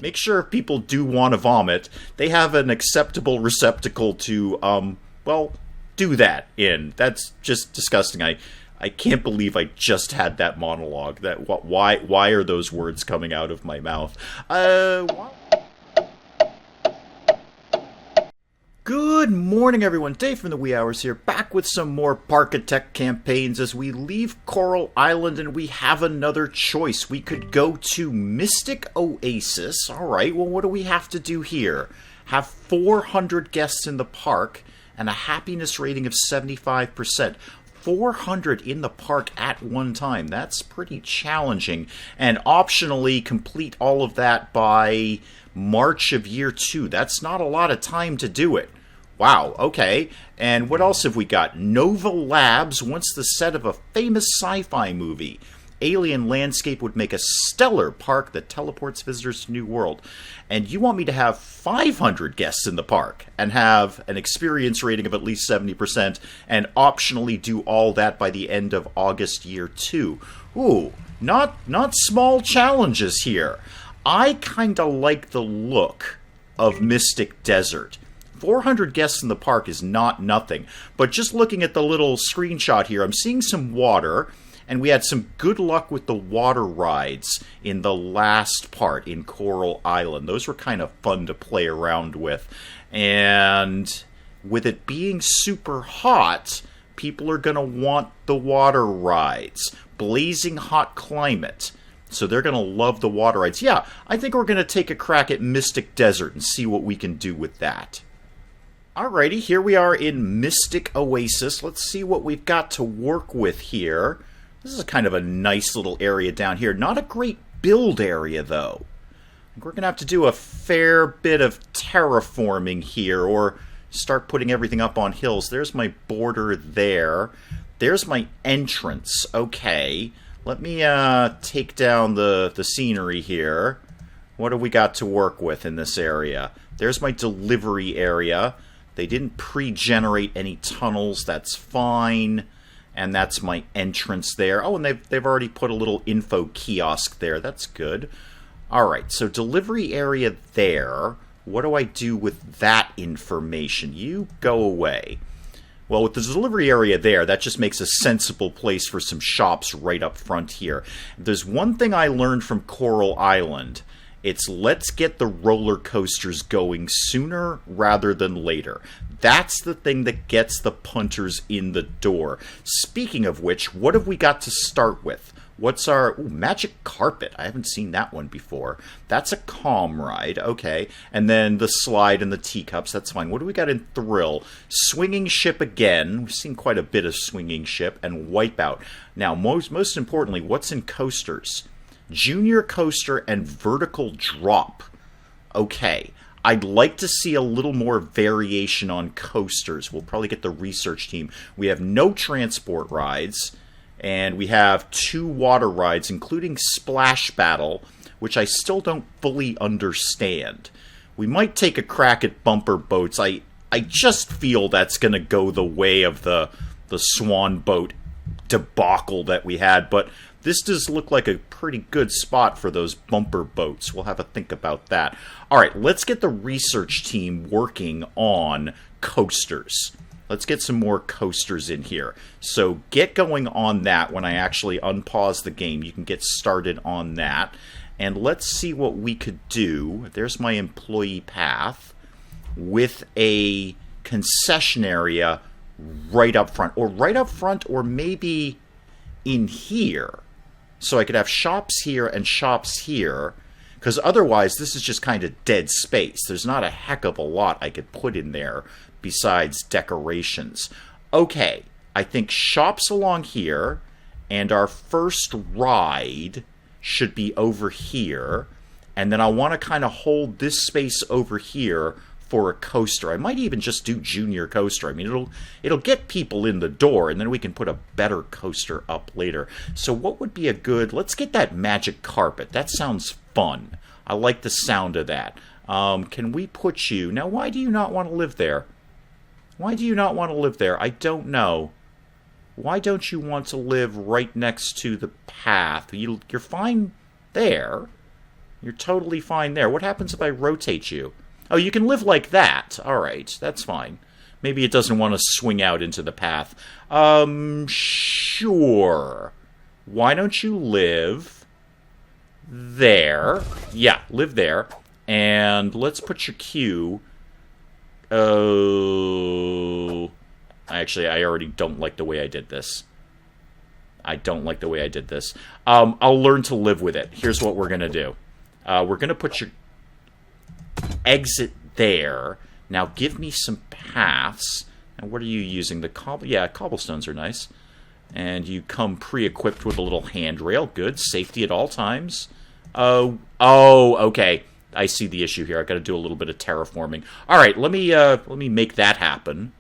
Make sure if people do want to vomit, they have an acceptable receptacle to, well, do that in. That's just disgusting. I can't believe I just had that monologue. Why are those words coming out of my mouth? Good morning, everyone. Dave from the Wee Hours here, back with some more Parkitect campaigns as we leave Coral Island and we have another choice. We could go to Mystic Oasis. Alright, well, what do we have to do here? Have 400 guests in the park and a happiness rating of 75%. 400 in the park at one time. That's pretty challenging. And optionally complete all of that by March of year 2. That's not a lot of time to do it. Wow, okay. And what else have we got? Nova Labs wants the set of a famous sci-fi movie. Alien landscape would make a stellar park that teleports visitors to New World. And you want me to have 500 guests in the park and have an experience rating of at least 70% and optionally do all that by the end of August year 2. Ooh, not small challenges here. I kind of like the look of Mystic Desert. 400 guests in the park is not nothing. But just looking at the little screenshot here, I'm seeing some water. And we had some good luck with the water rides in the last part in Coral Island. Those were kind of fun to play around with. And with it being super hot, people are going to want the water rides. Blazing hot climate. So they're going to love the water rides. Yeah, I think we're going to take a crack at Mystic Desert and see what we can do with that. Alrighty, here we are in Mystic Oasis. Let's see what we've got to work with here. This is kind of a nice little area down here. Not a great build area, though. We're going to have to do a fair bit of terraforming here, or start putting everything up on hills. There's my border there. There's my entrance. Okay. Let me take down the scenery here. What have we got to work with in this area? There's my delivery area. They didn't pre-generate any tunnels. That's fine. And that's my entrance there. Oh, and they've already put a little info kiosk there. That's good. Alright, so delivery area there. What do I do with that information? You go away. Well, with the delivery area there, that just makes a sensible place for some shops right up front here. There's one thing I learned from Coral Island. It's let's get the roller coasters going sooner rather than later. That's the thing that gets the punters in the door. Speaking of which, what have we got to start with? What's our... Ooh, magic carpet. I haven't seen that one before. That's a calm ride. Okay. And then the slide and the teacups. That's fine. What do we got in thrill? Swinging ship again. We've seen quite a bit of swinging ship. And wipeout. Now, most importantly, what's in coasters? Junior coaster and vertical drop. Okay. I'd like to see a little more variation on coasters. We'll probably get the research team. We have no transport rides. And we have 2 water rides, including Splash Battle, which I still don't fully understand. We might take a crack at bumper boats. I just feel that's going to go the way of the swan boat debacle that we had. But this does look like a pretty good spot for those bumper boats. We'll have a think about that. All right, let's get the research team working on coasters. Let's get some more coasters in here. So get going on that. When I actually unpause the game, you can get started on that. And let's see what we could do. There's my employee path with a concession area right up front. Or maybe in here. So I could have shops here and shops here. Because otherwise, this is just kind of dead space. There's not a heck of a lot I could put in there besides decorations. Okay, I think shops along here, and our first ride should be over here. And then I want to kind of hold this space over here for a coaster. I might even just do junior coaster. I mean, it'll get people in the door, and then we can put a better coaster up later. So what would be a good... Let's get that magic carpet. That sounds fun. I like the sound of that. Can we put you... Now, why do you not want to live there? Why do you not want to live there? I don't know. Why don't you want to live right next to the path? You're fine there. You're totally fine there. What happens if I rotate you? Oh, you can live like that. All right, that's fine. Maybe it doesn't want to swing out into the path. Sure. Why don't you live there? Yeah, live there. And let's put your queue. Oh. Actually, I already don't like the way I did this. I'll learn to live with it. Here's what we're going to do. We're going to put your exit there. Now give me some paths. And what are you using? The cobblestones are nice. And you come pre-equipped with a little handrail. Good. Safety at all times. Oh, okay. I see the issue here. I've got to do a little bit of terraforming. All right, let me make that happen.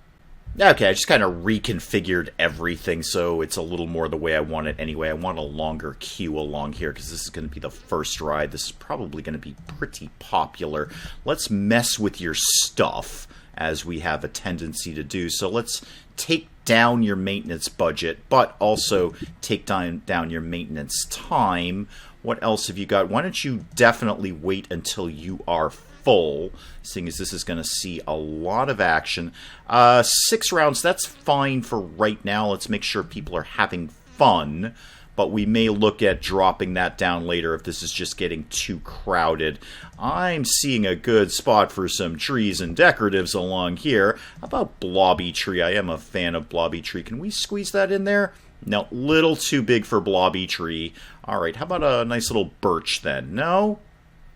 Okay, I just kind of reconfigured everything so it's a little more the way I want it anyway. I want a longer queue along here because this is going to be the first ride. This is probably going to be pretty popular. Let's mess with your stuff, as we have a tendency to do. So let's take down your maintenance budget, but also take down your maintenance time. What else have you got? Why don't you definitely wait until you are full, seeing as this is going to see a lot of action. 6 rounds, that's fine for right now. Let's make sure people are having fun, but we may look at dropping that down later if this is just getting too crowded. I'm seeing a good spot for some trees and decoratives along here. How about blobby tree? I am a fan of blobby tree. Can we squeeze that in there? No, little too big for blobby tree. All right, how about a nice little birch then? No?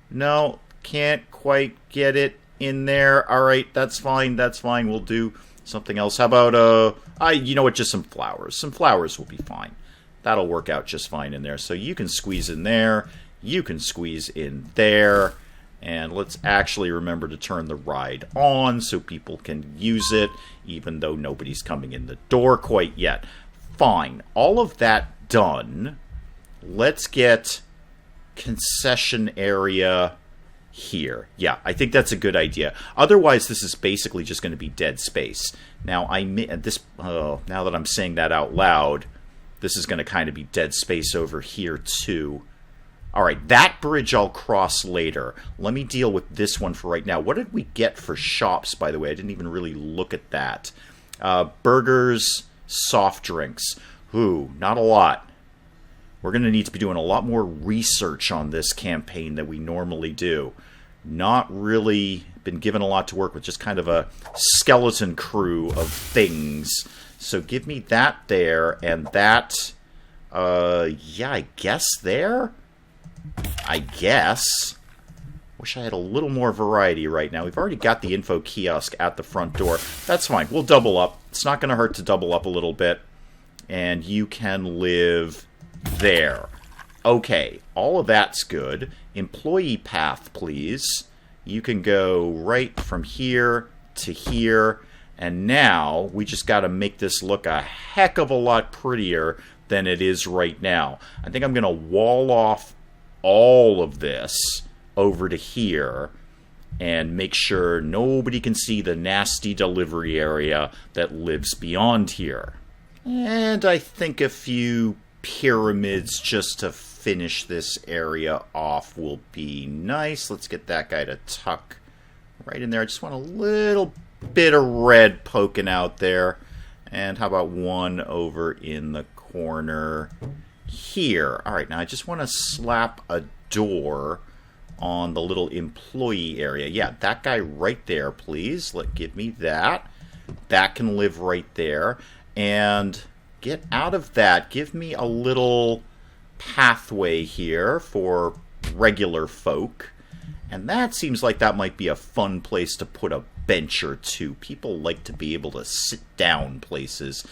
No. Can't quite get it in there. All right, that's fine. We'll do something else. How about you know what? Just some flowers. Some flowers will be fine. That'll work out just fine in there. So you can squeeze in there. You can squeeze in there. And let's actually remember to turn the ride on so people can use it, even though nobody's coming in the door quite yet. Fine. All of that done. Let's get concession area here. Yeah, I think that's a good idea. Otherwise, this is basically just going to be dead space. Now, now that I'm saying that out loud, this is going to kind of be dead space over here too. All right, that bridge I'll cross later. Let me deal with this one for right now. What did we get for shops, by the way? I didn't even really look at that. Burgers, soft drinks. Ooh, not a lot. We're going to need to be doing a lot more research on this campaign than we normally do. Not really been given a lot to work with, just kind of a skeleton crew of things. So give me that there, and that, yeah, I guess there? I guess. Wish I had a little more variety right now. We've already got the info kiosk at the front door. That's fine. We'll double up. It's not going to hurt to double up a little bit. And you can live there. Okay, all of that's good. Employee path, please. You can go right from here to here. And now we just got to make this look a heck of a lot prettier than it is right now. I think I'm going to wall off all of this over to here and make sure nobody can see the nasty delivery area that lives beyond here. And I think a few pyramids just to finish this area off will be nice. Let's get that guy to tuck right in there. I just want a little bit of red poking out there. And how about one over in the corner here? All right, now I just want to slap a door on the little employee area. Yeah, that guy right there, please. Give me that. That can live right there. And get out of that. Give me a little pathway here for regular folk. And that seems like that might be a fun place to put a bench or two. People like to be able to sit down places.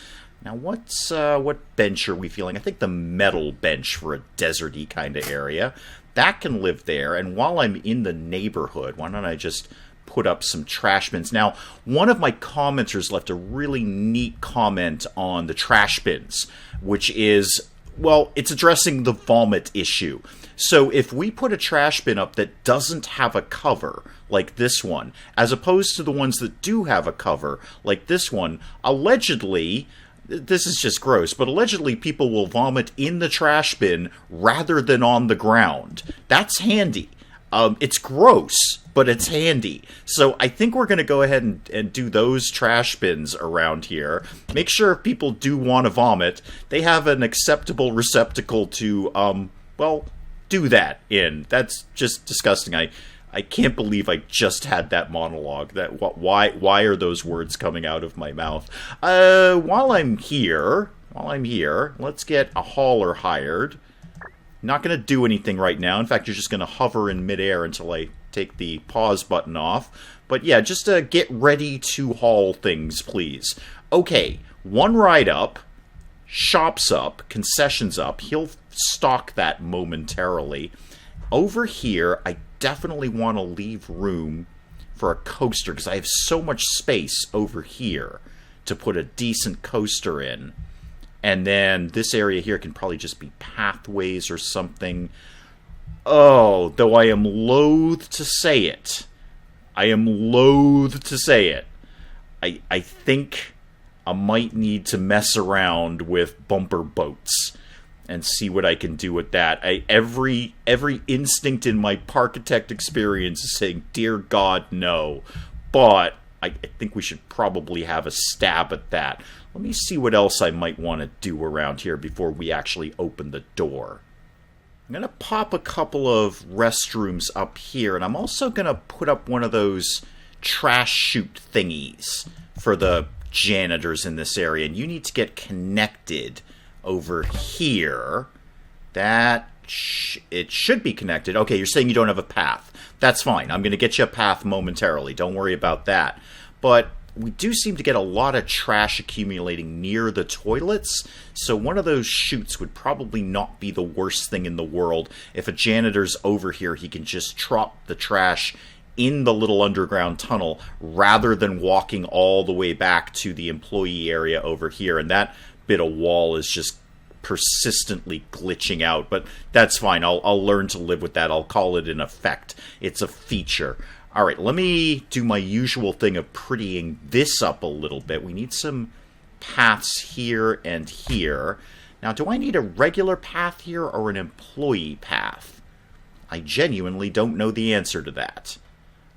Now, what bench are we feeling? I think the metal bench for a deserty kind of area. That can live there. And while I'm in the neighborhood, why don't I just put up some trash bins? Now, one of my commenters left a really neat comment on the trash bins, which is, well, it's addressing the vomit issue. So if we put a trash bin up that doesn't have a cover, like this one, as opposed to the ones that do have a cover, like this one, allegedly, this is just gross, but allegedly people will vomit in the trash bin rather than on the ground. That's handy. It's gross, but it's handy. So I think we're going to go ahead and do those trash bins around here. Make sure if people do want to vomit, they have an acceptable receptacle to, well, do that in. That's just disgusting. I can't believe I just had that monologue. Why are those words coming out of my mouth? While I'm here, let's get a hauler hired. Not going to do anything right now. In fact, you're just going to hover in midair until I take the pause button off. But yeah, just get ready to haul things, please. Okay, one ride up, shops up, concessions up. He'll stock that momentarily. Over here, I definitely want to leave room for a coaster because I have so much space over here to put a decent coaster in. And then this area here can probably just be pathways or something. Oh, though I am loath to say it. I think I might need to mess around with bumper boats and see what I can do with that. Every instinct in my Parkitect experience is saying, dear God, no. But I think we should probably have a stab at that. Let me see what else I might want to do around here before we actually open the door. I'm going to pop a couple of restrooms up here, and I'm also going to put up one of those trash chute thingies for the janitors in this area. And you need to get connected over here. It should be connected. Okay, you're saying you don't have a path. That's fine. I'm going to get you a path momentarily. Don't worry about that. But we do seem to get a lot of trash accumulating near the toilets, so one of those chutes would probably not be the worst thing in the world. If a janitor's over here, he can just drop the trash in the little underground tunnel rather than walking all the way back to the employee area over here. And that bit of wall is just persistently glitching out, but that's fine. I'll learn to live with that. I'll call it an effect. It's a feature. All right, let me do my usual thing of prettying this up a little bit. We need some paths here and here. Now, do I need a regular path here or an employee path? I genuinely don't know the answer to that.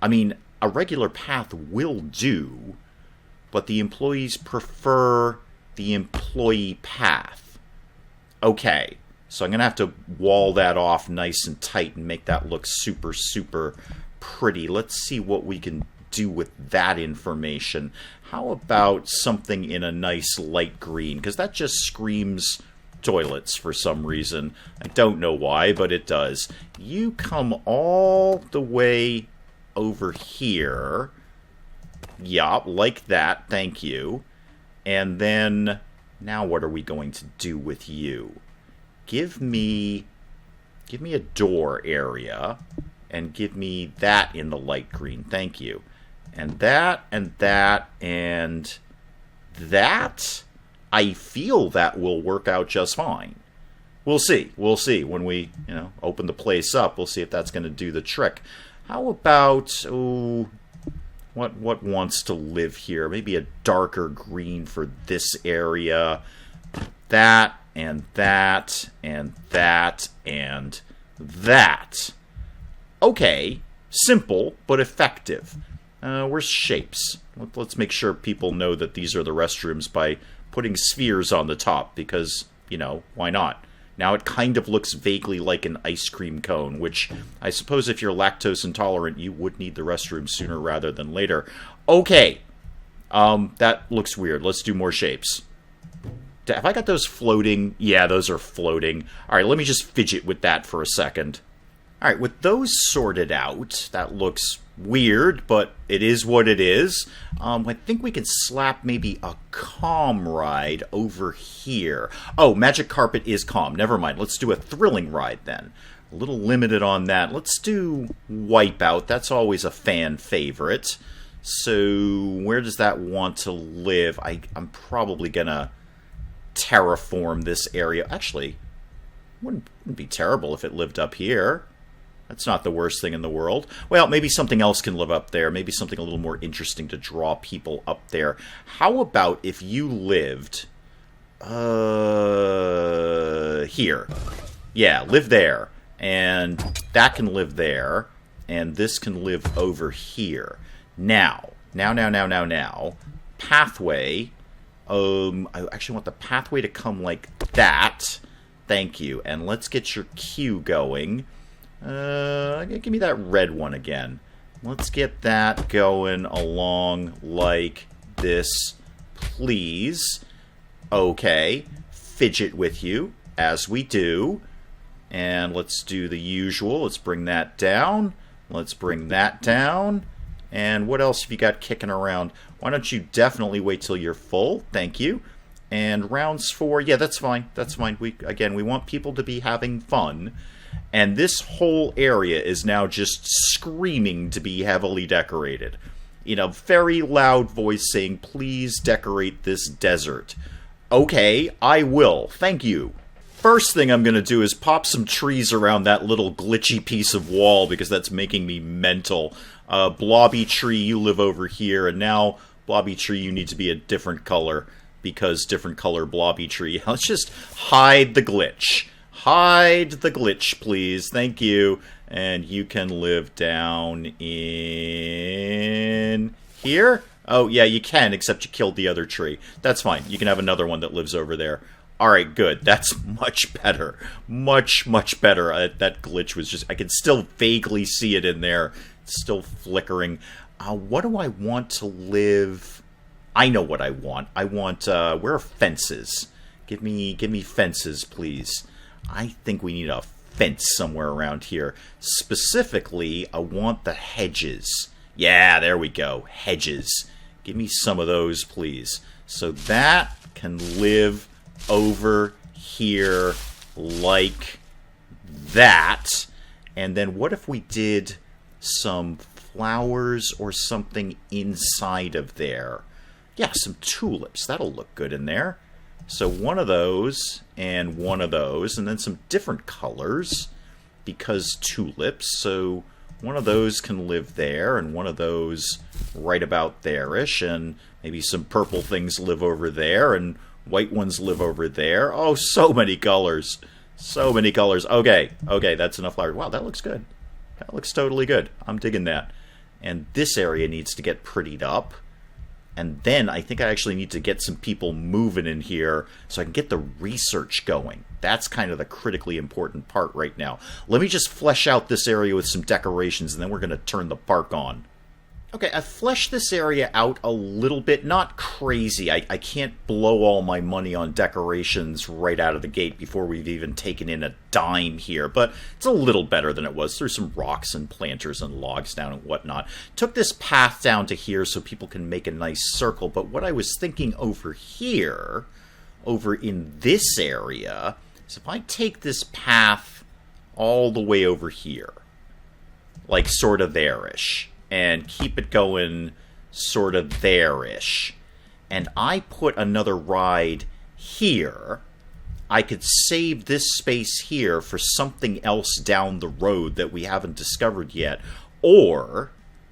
I mean, a regular path will do, but the employees prefer the employee path. Okay, so I'm going to have to wall that off nice and tight and make that look super, super pretty. Let's see what we can do with that information. How about something in a nice light green? Because that just screams toilets for some reason. I don't know why, but it does. You come all the way over here. Yup, like that. Thank you. And then, now what are we going to do with you? Give me a door area. And give me that in the light green. Thank you. And that, and that, and that. I feel that will work out just fine. We'll see. We'll see. When we, open the place up, we'll see if that's going to do the trick. How about, what wants to live here? Maybe a darker green for this area. That, and that, and that, and that. Okay, simple, but effective. Where's shapes? Let's make sure people know that these are the restrooms by putting spheres on the top, because, why not? Now it kind of looks vaguely like an ice cream cone, which I suppose if you're lactose intolerant, you would need the restroom sooner rather than later. Okay, that looks weird. Let's do more shapes. Have I got those floating? Yeah, those are floating. All right, let me just fidget with that for a second. All right, with those sorted out, that looks weird, but it is what it is. I think we can slap maybe a calm ride over here. Oh, Magic Carpet is calm. Never mind. Let's do a thrilling ride then. A little limited on that. Let's do Wipeout. That's always a fan favorite. So where does that want to live? I'm probably going to terraform this area. Actually, wouldn't be terrible if it lived up here. That's not the worst thing in the world. Well, maybe something else can live up there. Maybe something a little more interesting to draw people up there. How about if you lived here? Yeah, live there. And that can live there. and this can live over here. Now. Pathway. I actually want the pathway to come like that. Thank you. And let's get your queue going. Give me that red one again. Let's get that going along like this, please. Okay. Fidget with you, as we do. And let's do the usual. Let's bring that down. Let's bring that down. And what else have you got kicking around? Why don't you definitely wait till you're full? Thank you. And rounds 4, yeah, that's fine. That's fine. We want people to be having fun. And this whole area is now just screaming to be heavily decorated. In a very loud voice saying, please decorate this desert. Okay, I will. Thank you. First thing I'm going to do is pop some trees around that little glitchy piece of wall because that's making me mental. Blobby tree, you live over here, and now blobby tree, you need to be a different color because different color blobby tree. Let's just hide the glitch. Hide the glitch, please. Thank you. And you can live down in here. Oh, yeah, you can, except you killed the other tree. That's fine. You can have another one that lives over there. Alright, good. That's much better. Much, much better. That glitch was just... I can still vaguely see it in there. It's still flickering. What do I want to live... I know what I want. I want... where are fences? Give me fences, please. I think we need a fence somewhere around here. Specifically, I want the hedges. Yeah, there we go. Hedges. Give me some of those, please. So that can live over here like that. And then what if we did some flowers or something inside of there? Yeah, some tulips. That'll look good in there. So one of those and one of those, and then some different colors because tulips. So one of those can live there, and one of those right about there-ish, and maybe some purple things live over there, and white ones live over there. Oh, so many colors. So many colors. Okay, that's enough flowers. Wow, that looks good. That looks totally good. I'm digging that. And this area needs to get prettied up. And then I think I actually need to get some people moving in here so I can get the research going. That's kind of the critically important part right now. Let me just flesh out this area with some decorations, and then we're going to turn the park on. Okay, I've fleshed this area out a little bit. Not crazy. I can't blow all my money on decorations right out of the gate before we've even taken in a dime here. But it's a little better than it was. There's some rocks and planters and logs down and whatnot. Took this path down to here so people can make a nice circle. But what I was thinking over here, over in this area, is if I take this path all the way over here, like sort of there-ish, and keep it going sort of there-ish, and I put another ride here, I could save this space here for something else down the road that we haven't discovered yet, or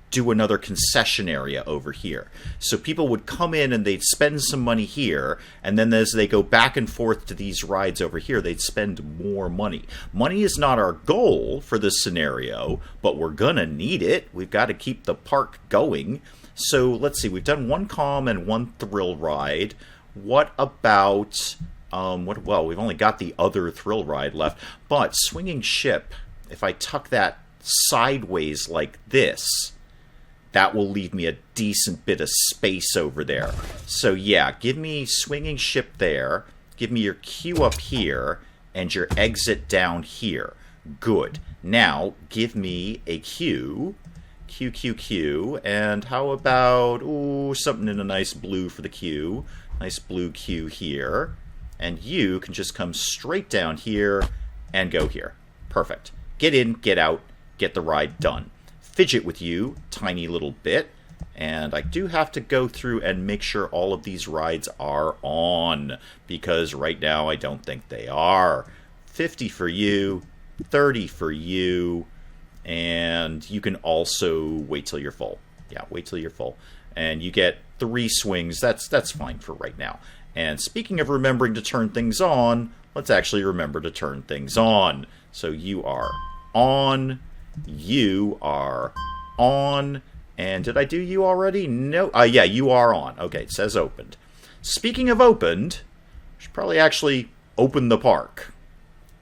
do another concession area over here. So people would come in and they'd spend some money here, and then as they go back and forth to these rides over here, they'd spend more money. Money is not our goal for this scenario, but we're gonna need it. We've got to keep the park going. So let's see, we've done one calm and one thrill ride. What about... well, we've only got the other thrill ride left, but swinging ship, if I tuck that sideways like this, that will leave me a decent bit of space over there. So yeah, give me swinging ship there, give me your queue up here, and your exit down here. Good. Now, give me a queue, Q, and how about, ooh, something in a nice blue for the queue. Nice blue queue here. And you can just come straight down here and go here. Perfect. Get in, get out, get the ride done. Fidget with you, tiny little bit, and I do have to go through and make sure all of these rides are on, because right now I don't think they are. 50 for you, 30 for you, and you can also wait till you're full. Yeah, wait till you're full. And you get 3 swings. That's fine for right now. And speaking of remembering to turn things on, let's actually remember to turn things on. So you are on, You are on. And did I do you already? No. Yeah, you are on. Okay, it says opened. Speaking of opened, I should probably actually open the park.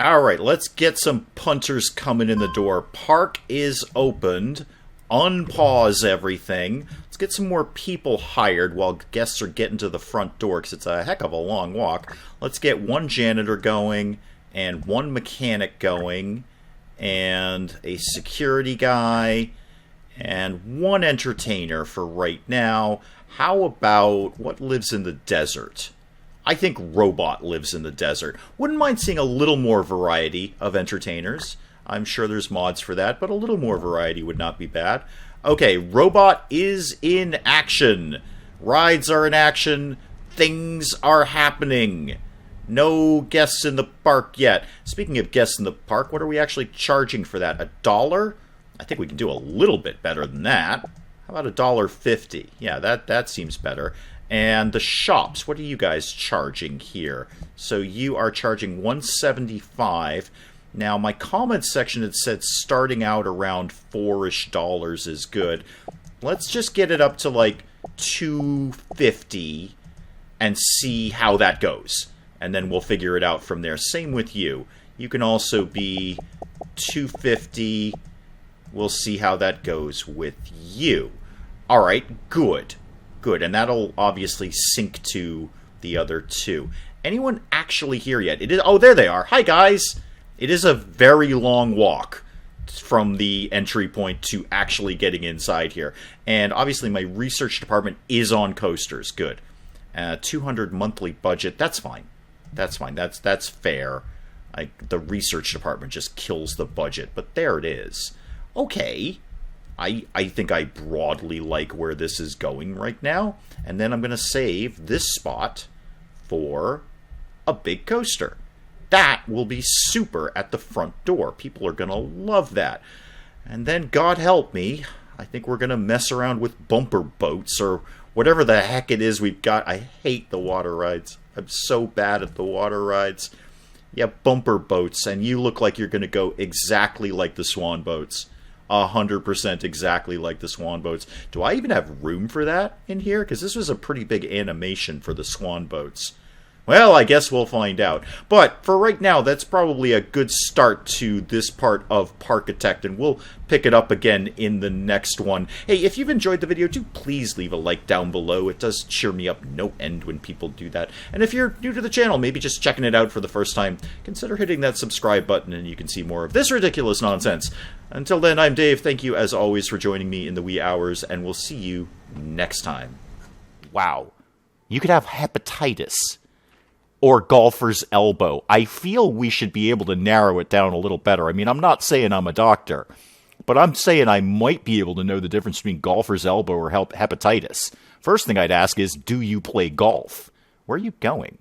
Alright, let's get some punters coming in the door. Park is opened. Unpause everything. Let's get some more people hired while guests are getting to the front door, because it's a heck of a long walk. Let's get one janitor going, and one mechanic going, and a security guy, and one entertainer for right now. How about what lives in the desert? I think Robot lives in the desert. Wouldn't mind seeing a little more variety of entertainers. I'm sure there's mods for that, but a little more variety would not be bad. Okay, Robot is in action. Rides are in action. Things are happening. No guests in the park yet. Speaking of guests in the park, what are we actually charging for that? $1? I think we can do a little bit better than that. How about $1.50? Yeah, that seems better. And the shops, what are you guys charging here? So you are charging $1.75. Now, my comments section had said starting out around $4-ish is good. Let's just get it up to like $2.50 and see how that goes. And then we'll figure it out from there. Same with you. You can also be $2.50. We'll see how that goes with you. Alright, good. Good, and that'll obviously sync to the other two. Anyone actually here yet? It is. Oh, there they are. Hi, guys. It is a very long walk from the entry point to actually getting inside here. And obviously my research department is on coasters. Good. 200 monthly budget. That's fine. That's fine. That's fair. The research department just kills the budget, but there it is. Okay. I think I broadly like where this is going right now. And then I'm going to save this spot for a big coaster. That will be super at the front door. People are going to love that. And then, God help me, I think we're going to mess around with bumper boats or whatever the heck it is we've got. I hate the water rides. I'm so bad at the water rides. Yeah, bumper boats. And you look like you're going to go exactly like the swan boats. 100% exactly like the swan boats. Do I even have room for that in here? Because this was a pretty big animation for the swan boats. Well, I guess we'll find out. But for right now, that's probably a good start to this part of Parkitect, and we'll pick it up again in the next one. Hey, if you've enjoyed the video, do please leave a like down below. It does cheer me up no end when people do that. And if you're new to the channel, maybe just checking it out for the first time, consider hitting that subscribe button and you can see more of this ridiculous nonsense. Until then, I'm Dave. Thank you, as always, for joining me in the wee hours, and we'll see you next time. Wow. You could have hepatitis. Or golfer's elbow. I feel we should be able to narrow it down a little better. I mean, I'm not saying I'm a doctor, but I'm saying I might be able to know the difference between golfer's elbow or hepatitis. First thing I'd ask is, do you play golf? Where are you going?